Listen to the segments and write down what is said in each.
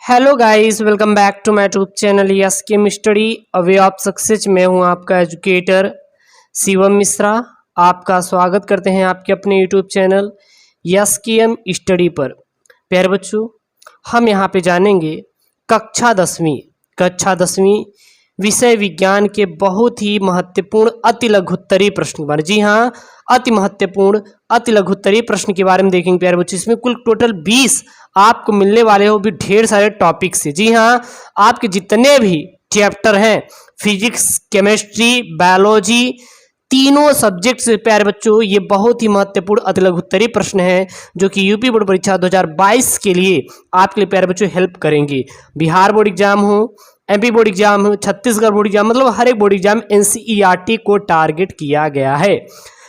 Hello guys, welcome back to my YouTube channel yes chem study a way of success. मैं हूं आपका educator Shivam Mishra. आपका स्वागत करते हैं आपके अपने YouTube channel yes chem study पर। प्यारे बच्चों, हम यहां पे जानेंगे कक्षा 10वीं विषय विज्ञान के बहुत ही महत्वपूर्ण अति लघुत्तरीय प्रश्न के बारे। जी हाँ, अति महत्वपूर्ण अति लघुत्तरीय प्रश्न के बारे में देखेंगे प्यारे बच्चों। इसमें कुल टोटल 20 आपको मिलने वाले हो भी ढेर सारे टॉपिक से। जी हाँ, आपके जितने भी चैप्टर हैं, फिजिक्स, केमिस्ट्री, बायोलॉजी, तीनों सब्जेक्ट से प्यारे बच्चों ये बहुत ही महत्वपूर्ण अति लघुत्तरीय प्रश्न है जो कि यूपी बोर्ड परीक्षा 2022 के लिए आपके लिए प्यारे बच्चों हेल्प करेंगे। बिहार बोर्ड एग्जाम हो, एमपी बोर्ड एग्जाम हो, छत्तीसगढ़ बोर्ड एग्जाम, मतलब हर एक बोर्ड एग्जाम एनसीईआरटी को टारगेट किया गया है।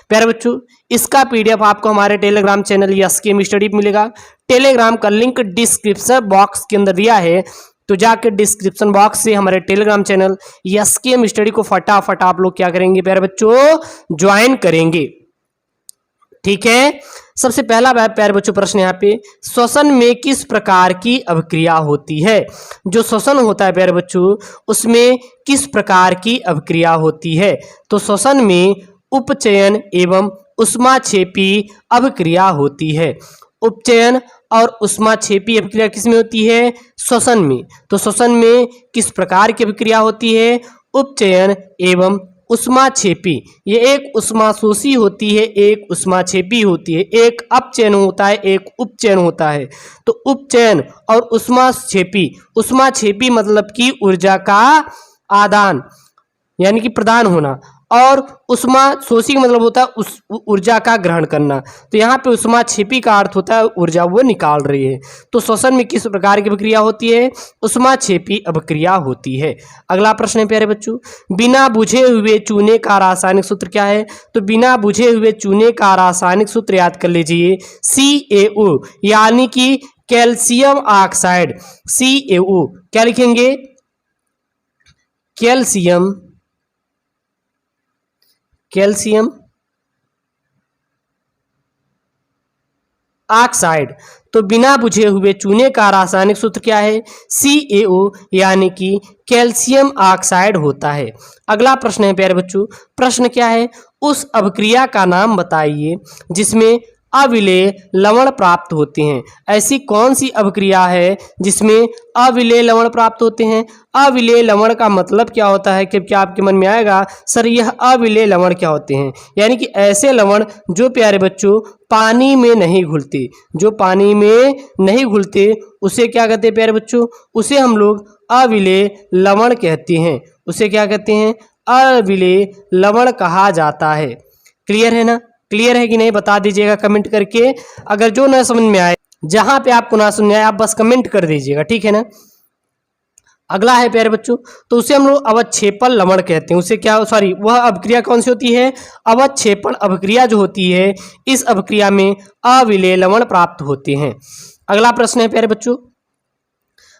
प्यारे बच्चों, इसका पीडीएफ आपको हमारे Telegram channel yes chem study पे मिलेगा। टेलीग्राम का लिंक डिस्क्रिप्शन बॉक्स के अंदर दिया है, तो जाकर डिस्क्रिप्शन बॉक्स से हमारे Telegram channel yes chem study को फटाफट आप लोग क्या करेंगे प्यारे बच्चों, ज्वाइन करेंगे। ठीक है, सबसे पहला प्यारे बच्चों प्रश्न यहाँ पे, श्वसन में किस प्रकार की अभिक्रिया होती है? जो श्वसन होता है प्यारे बच्चों, उसमें किस प्रकार की अभिक्रिया होती है? तो श्वसन में उपचयन एवं ऊष्माक्षेपी अभिक्रिया होती है। उपचयन और ऊष्माक्षेपी अभिक्रिया किसमें होती है? श्वसन में। तो श्वसन में किस प्रकार की अभिक्रिया होती है? उपचयन एवं ऊष्माक्षेपी। ये एक ऊष्माशोषी होती है, एक ऊष्माक्षेपी होती है। एक अपचयन होता है, एक उपचयन होता है। तो उपचयन और ऊष्माक्षेपी, ऊष्माक्षेपी मतलब कि ऊर्जा का आदान यानी कि प्रदान होना, और ऊष्माशोषी मतलब होता है उस ऊर्जा का ग्रहण करना। तो यहाँ पे ऊष्माक्षेपी का अर्थ होता है ऊर्जा वो निकाल रही है। तो श्वसन में किस प्रकार की अभिक्रिया होती है? ऊष्माक्षेपी अभिक्रिया होती है। अगला प्रश्न है प्यारे बच्चों, बिना बुझे हुए चूने का रासायनिक सूत्र क्या है? तो बिना बुझे हुए चूने का रासायनिक सूत्र याद कर लीजिए, CaO यानी कि कैल्शियम ऑक्साइड। CaO क्या लिखेंगे? Calcium oxide. तो बिना बुझे हुए चूने का रासायनिक सूत्र क्या है? CaO यानी कि कैल्शियम ऑक्साइड होता है। अगला प्रश्न है प्यारे बच्चों, प्रश्न क्या है? उस अभिक्रिया का नाम बताइए जिसमें अविलेय लवण प्राप्त होते हैं। ऐसी कौन सी अभिक्रिया है जिसमें अविलेय लवण प्राप्त होते हैं? अविलेय लवण का मतलब क्या होता है? कि क्या आपके मन में आएगा सर यह अविलेय लवण क्या होते हैं? यानी कि ऐसे लवण जो प्यारे बच्चों पानी में नहीं घुलते, जो पानी में नहीं घुलते उसे क्या कहते हैं प्यारे बच्चों? उसे हम लोग अविलेय लवण कहते हैं। उसे क्या कहते हैं? अविलेय लवण कहा जाता है। क्लियर है ना? क्लियर है कि नहीं बता दीजिएगा कमेंट करके। अगर जो ना समझ में आए, जहां पे आपको ना समझ में आए, आप बस कमेंट कर दीजिएगा, ठीक है ना। अगला है प्यारे बच्चों, तो उसे हम लोग अवक्षेपण लवण कहते हैं। उसे क्या, वह अभिक्रिया कौन सी होती है? अवक्षेपण अभिक्रिया जो होती है, इस अभिक्रिया में अविलेय लवण प्राप्त होते हैं। अगला प्रश्न है प्यारे बच्चों,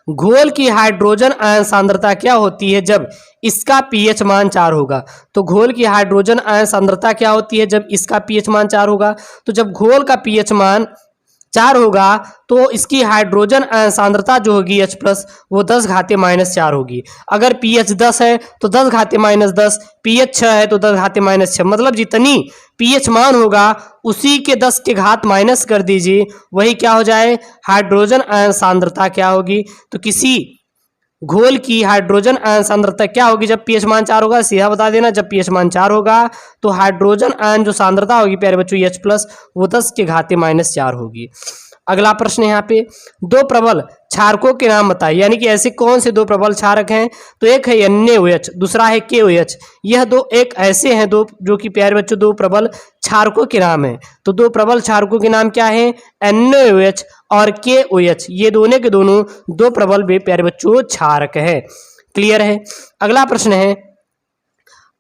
घोल की हाइड्रोजन आयन सांद्रता क्या होती है जब इसका पीएच मान 4 होगा? तो घोल की हाइड्रोजन आयन सांद्रता क्या होती है जब इसका पीएच मान 4 होगा? तो जब घोल का पीएच मान 4 होगा तो इसकी हाइड्रोजन आयन सांद्रता जो होगी H+ वो 10⁻⁻4 होगी। अगर pH 10 है तो 10⁻−10, pH 6 है तो 10⁻−6, मतलब जितनी pH मान होगा उसी के 10 के घात माइनस कर दीजिए, वही क्या हो जाए? हाइड्रोजन आयन सांद्रता क्या होगी? तो किसी घोल की हाइड्रोजन आयन सांद्रता क्या होगी जब pH मान 4 होगा? सीधा बता देना, जब pH मान 4 होगा तो हाइड्रोजन आयन जो सांद्रता होगी प्यारे बच्चों H+ वो 10⁻⁻4 होगी। अगला प्रश्न यहाँ पे, दो प्रबल क्षारकों के नाम बताइए। यानी कि ऐसे कौन से दो प्रबल क्षारक हैं? तो एक है NaOH, दूसरा है KOH। यह दो एक ऐसे हैं दो जो कि प्यारे बच्चों दो प्रबल क्षारकों के नाम हैं। तो दो प्रबल क्षारकों के नाम क्या है? NaOH और KOH। ये दोनों के दोनों दो प्रबल वे प्यारे बच्चों क्षारक है। क्लियर है? अगला प्रश्न है,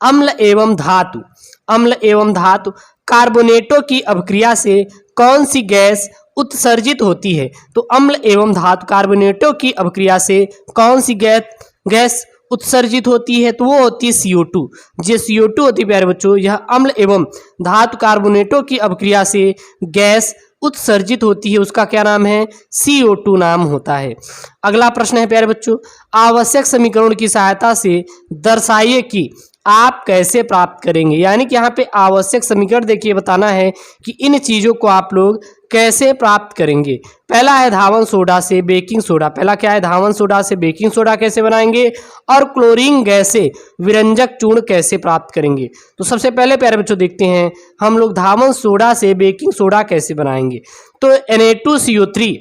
अम्ल एवं धातु। अम्ल एवं धातु कार्बोनेटों की अभिक्रिया से कौन सी गैस उत्सर्जित होती है? तो अम्ल एवं धातु कार्बोनेटों की अभिक्रिया से कौन सी गैस उत्सर्जित होती है? तो वो होती है CO2। जो CO2 होती है प्यारे बच्चों, यह अम्ल एवं धातु कार्बोनेटों की अभिक्रिया से गैस उत्सर्जित होती है उसका क्या नाम है, CO2 नाम होता है। अगला प्रश्न है प्यारे बच्चों, आवश्यक समीकरण की सहायता से दर्शाइए कि आप कैसे प्राप्त करेंगे। यानी कि यहाँ पे आवश्यक समीकरण देखिए बताना है कि इन चीज़ों को आप लोग कैसे प्राप्त करेंगे। पहला है धावन सोडा से बेकिंग सोडा। पहला क्या है, धावन सोडा से बेकिंग सोडा कैसे बनाएंगे, और क्लोरीन गैस से विरंजक चूर्ण कैसे प्राप्त करेंगे। तो सबसे पहले प्यारे बच्चों देखते हैं हम लोग धावन सोडा से बेकिंग सोडा कैसे बनाएंगे। तो Na2CO3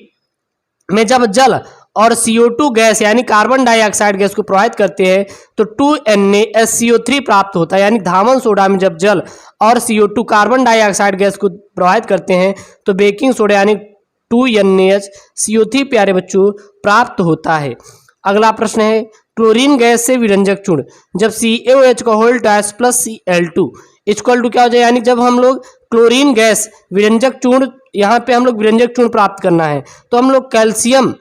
में जब जल और CO2 गैस यानी कार्बन डाइऑक्साइड गैस को प्रभावित करते हैं तो 2NaSCO3 प्राप्त होता है। यानी धावन सोडा में जब जल और CO2 कार्बन डाइऑक्साइड गैस को प्रभावित करते हैं तो बेकिंग सोडा यानी 2NaCO3 प्यारे बच्चों प्राप्त होता है। अगला प्रश्न है क्लोरीन गैस से विरंजक चूर्ण। जब CaOH का whole types plus Cl2 equal to क्या हो जाए, यानी जब हम लोग क्लोरीन गैस विरंजक चूर्ण, यहाँ पे हम लोग विरंजक चूर्ण प्राप्त करना है तो हम लोग कैल्शियम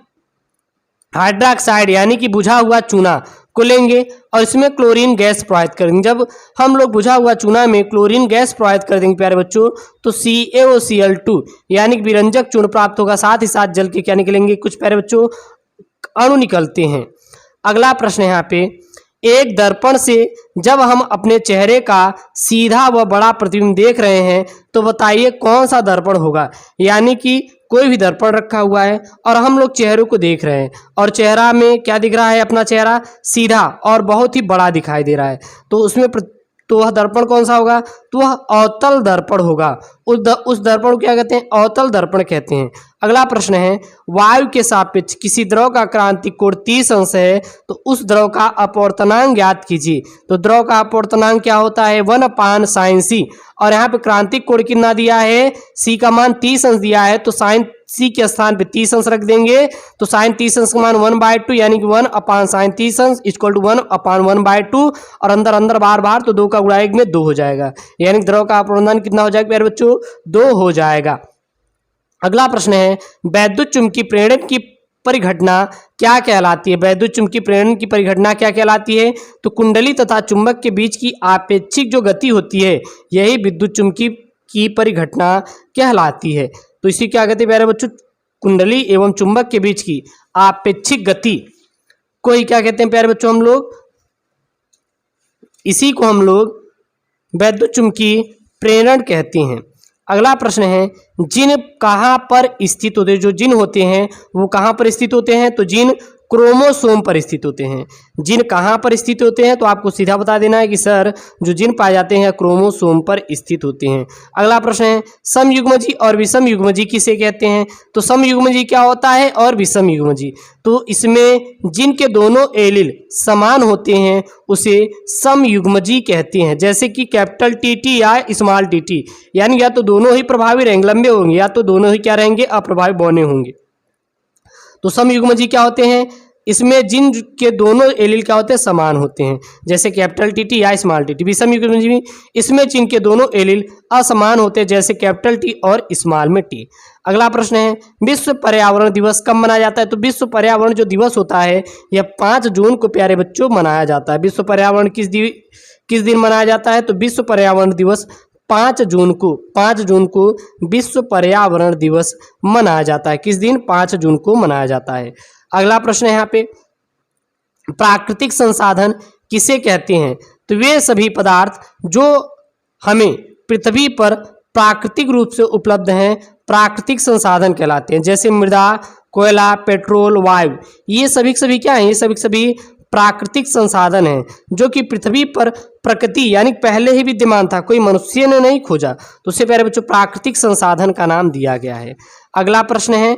हाइड्रोक्साइड यानी कि बुझा हुआ चूना को लेंगे और इसमें क्लोरीन गैस प्रवाहित करेंगे। जब हम लोग बुझा हुआ चूना में क्लोरीन गैस प्रवाहित कर देंगे प्यारे बच्चों तो CaOCl2 यानी कि विरंजक चूर्ण प्राप्त होगा। साथ ही साथ जल के क्या निकलेंगे, कुछ प्यारे बच्चों अणु निकलते हैं। अगला प्रश्न है यहाँ पे, एक दर्पण से जब हम अपने चेहरे का सीधा व बड़ा प्रतिबिंब देख रहे हैं तो बताइए कौन सा दर्पण होगा। यानी कि कोई भी दर्पण रखा हुआ है और हम लोग चेहरों को देख रहे हैं और चेहरा में क्या दिख रहा है, अपना चेहरा सीधा और बहुत ही बड़ा दिखाई दे रहा है तो उसमें तो वह दर्पण कौन सा होगा, तो वह अवतल दर्पण होगा। उस दर्पण को क्या कहते हैं, अवतल दर्पण कहते हैं। अगला प्रश्न है, वायु के सापेक्ष किसी द्रव का क्रांतिक कोण 30 अंश है तो उस द्रव का अपवर्तनांक ज्ञात कीजिए। तो द्रव का अपवर्तनांक क्या होता है, 1/sin c, और यहाँ पे क्रांतिक कोण कितना दिया है, c का मान 30 अंश दिया है तो sin c के स्थान पे 30 अंश रख देंगे तो sin 30 अंश का मान 1/2 यानी कि 1/sin 30 अंश इक्वल टू 1/1/2 और अंदर अंदर बार बार तो 2 का गुणा 1 में 2 हो जाएगा। यानी द्रव का अपवर्तनांक कितना हो जाएगा प्यारे बच्चों, 2 हो जाएगा। अगला प्रश्न है, वैद्युत चुंबकीय प्रेरण की परिघटना क्या कहलाती है। वैद्युत चुंबकीय प्रेरण की परिघटना क्या कहलाती है, तो कुंडली तथा चुंबक के बीच की आपेक्षिक जो गति होती है यही विद्युत चुंबकीय की परिघटना कहलाती है। तो इसी क्या कहते हैं प्यारे बच्चों, कुंडली एवं चुंबक के बीच की आपेक्षिक गति को ही क्या कहते हैं प्यारे बच्चों, हम लोग इसी को हम लोग वैद्युत चुंबकीय प्रेरण कहते हैं। अगला प्रश्न है, जिन कहाँ पर स्थित होते हैं, जो जिन होते हैं वो कहाँ पर स्थित होते हैं, तो जिन क्रोमोसोम पर स्थित होते हैं। जिन कहाँ पर स्थित होते हैं तो आपको सीधा बता देना है कि सर जो जिन पाए जाते हैं क्रोमोसोम पर स्थित होते हैं। अगला प्रश्न है, समयुग्मजी और विषम युग्मजी किसे कहते हैं, तो समयुग्मजी क्या होता है और विषम युग्मजी, तो इसमें जिनके दोनों एलील समान होते हैं उसे समयुग्मजी कहते हैं। जैसे कि कैपिटल टी या स्मॉल टी, यानी या तो दोनों ही प्रभावी रहेंगे, लंबे होंगे, या तो दोनों ही क्या रहेंगे, अप्रभावी बौने होंगे। तो समयुग्मजी क्या होते हैं, इसमें जिन के दोनों एलील क्या होते हैं, समान होते हैं, जैसे कैपिटल टी या स्मॉल टी। विषम युग्मजी में इसमें जिनके दोनों एलील असमान होते हैं, जैसे कैपिटल टी और स्मॉल में टी। अगला प्रश्न है, विश्व पर्यावरण दिवस कब मनाया जाता है, तो विश्व पर्यावरण जो दिवस होता है यह 5 जून को प्यारे बच्चों मनाया जाता है। विश्व पर्यावरण किस दिन मनाया जाता है, तो विश्व पर्यावरण दिवस 5 जून को विश्व पर्यावरण दिवस मनाया जाता है। किस दिन, 5 जून को मनाया जाता है। अगला प्रश्न है यहाँ पे, प्राकृतिक संसाधन किसे कहते हैं, तो वे सभी पदार्थ जो हमें पृथ्वी पर प्राकृतिक रूप से उपलब्ध हैं प्राकृतिक संसाधन कहलाते हैं। जैसे मृदा, कोयला, पेट्रोल, वायु, ये सभी क्या हैं, ये सभी प्राकृतिक संसाधन हैं जो कि पृथ्वी पर प्रकृति यानी पहले ही विद्यमान था, कोई मनुष्य ने नहीं खोजा, तो उससे प्यारे बच्चों प्राकृतिक संसाधन का नाम दिया गया है। अगला प्रश्न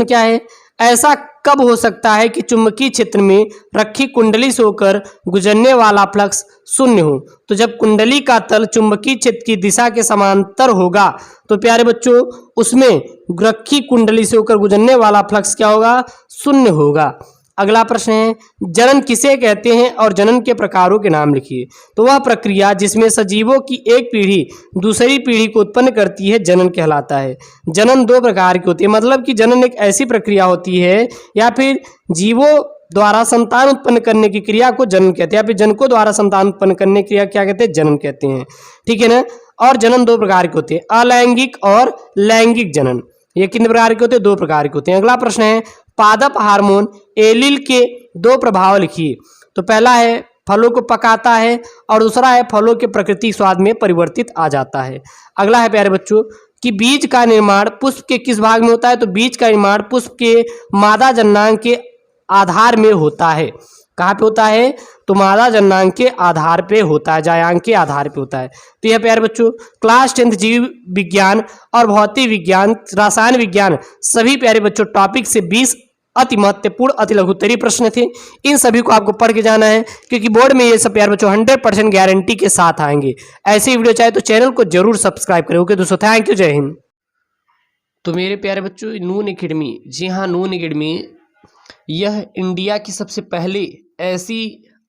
क्या है, ऐसा कब हो सकता है कि चुंबकीय क्षेत्र में रखी कुंडली से होकर गुजरने वाला फ्लक्स शून्य हो, तो जब कुंडली का तल चुंबकीय क्षेत्र की दिशा के समांतर होगा तो प्यारे बच्चों उसमें रखी कुंडली से होकर गुजरने वाला फ्लक्स क्या होगा, शून्य होगा। अगला प्रश्न है, जनन किसे कहते हैं और जनन के प्रकारों के नाम लिखिए। तो वह प्रक्रिया जिसमें सजीवों की एक पीढ़ी दूसरी पीढ़ी को उत्पन्न करती है जनन कहलाता है। जनन 2 प्रकार की होती है, मतलब कि जनन एक ऐसी प्रक्रिया होती है या फिर जीवों द्वारा संतान उत्पन्न करने की क्रिया को जनन कहते हैं, या फिर जनकों द्वारा संतान उत्पन्न करने की क्रिया क्या कहते हैं, जनन कहते हैं। ठीक है ना। और जनन दो प्रकार के होते हैं, अलैंगिक और लैंगिक जनन। ये कितने प्रकार के होते हैं? 2 प्रकार के होते हैं। अगला प्रश्न है पादप हार्मोन एलील के 2 प्रभाव लिखिए। तो पहला है फलों को पकाता है और दूसरा है फलों के प्राकृतिक स्वाद में परिवर्तित आ जाता है। अगला है प्यारे बच्चों कि बीज का निर्माण पुष्प के किस भाग में होता है? तो बीज का निर्माण पुष्प के मादा जननांग के आधार में होता है। कहाँ पे होता है? तो मादा जननांग के आधार पे होता है, जायांग के आधार पे होता है। तो यह प्यारे बच्चों क्लास 10 जीव विज्ञान और भौतिक विज्ञान, रसायन विज्ञान सभी प्यारे बच्चों टॉपिक से 20 अति महत्वपूर्ण अति लघुत्तरीय प्रश्न थे। इन सभी को आपको पढ़ के जाना है क्योंकि बोर्ड में ये सब प्यारे बच्चों 100% गारंटी के साथ आएंगे। ऐसे वीडियो चाहे तो चैनल को जरूर सब्सक्राइब करें। ओके दोस्तों, थैंक यू, जय हिंद। तो मेरे प्यारे बच्चों नून एकेडमी, जी हाँ नून एकेडमी यह इंडिया की सबसे पहली ऐसी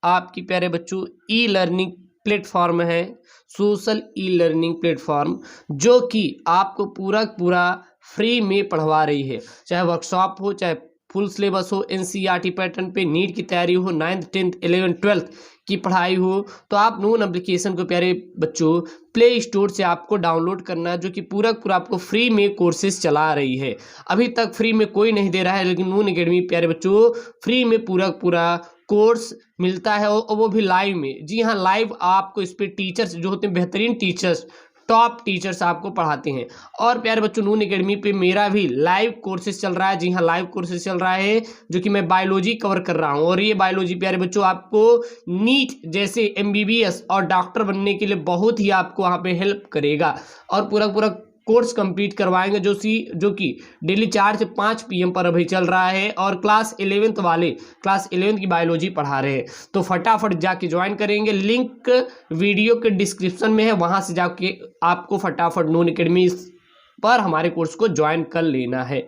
आपकी प्यारे बच्चों ई लर्निंग प्लेटफॉर्म है, सोशल ई लर्निंग प्लेटफॉर्म, जो कि आपको पूरा फ्री में पढ़वा रही है। चाहे वर्कशॉप हो, चाहे फुल सिलेबस हो, एनसीईआरटी पैटर्न पे नीट की तैयारी हो, 9th 10th 11th 12th की पढ़ाई हो, तो आप नून एप्लीकेशन को प्यारे बच्चों प्ले स्टोर से आपको डाउनलोड करना है, जो कि पूरा आपको फ्री में कोर्सेज चला रही है। अभी तक फ्री में कोई नहीं दे रहा है, लेकिन नून एकेडमी प्यारे बच्चों फ्री में पूरा कोर्स मिलता है और वो भी लाइव में। जी हाँ, लाइव आपको इस पर टीचर्स जो होते हैं बेहतरीन टीचर्स, टॉप टीचर्स आपको पढ़ाते हैं। और प्यारे बच्चों नून एकेडमी पे मेरा भी लाइव कोर्सेज चल रहा है। जी हाँ, लाइव कोर्सेज चल रहा है जो कि मैं बायोलॉजी कवर कर रहा हूँ, और ये बायोलॉजी प्यारे बच्चों आपको नीट जैसे एमबीबीएस और डॉक्टर बनने के लिए बहुत ही आपको वहाँ पे हेल्प करेगा। और पूरा कोर्स कंप्लीट करवाएंगे जो कि डेली 4 से 5 PM पर अभी चल रहा है, और क्लास 11th वाले क्लास 11th की बायोलॉजी पढ़ा रहे हैं। तो फटाफट जाके ज्वाइन करेंगे, लिंक वीडियो के डिस्क्रिप्शन में है, वहां से जाके आपको फटाफट नून एकेडमी पर हमारे कोर्स को ज्वाइन कर लेना है।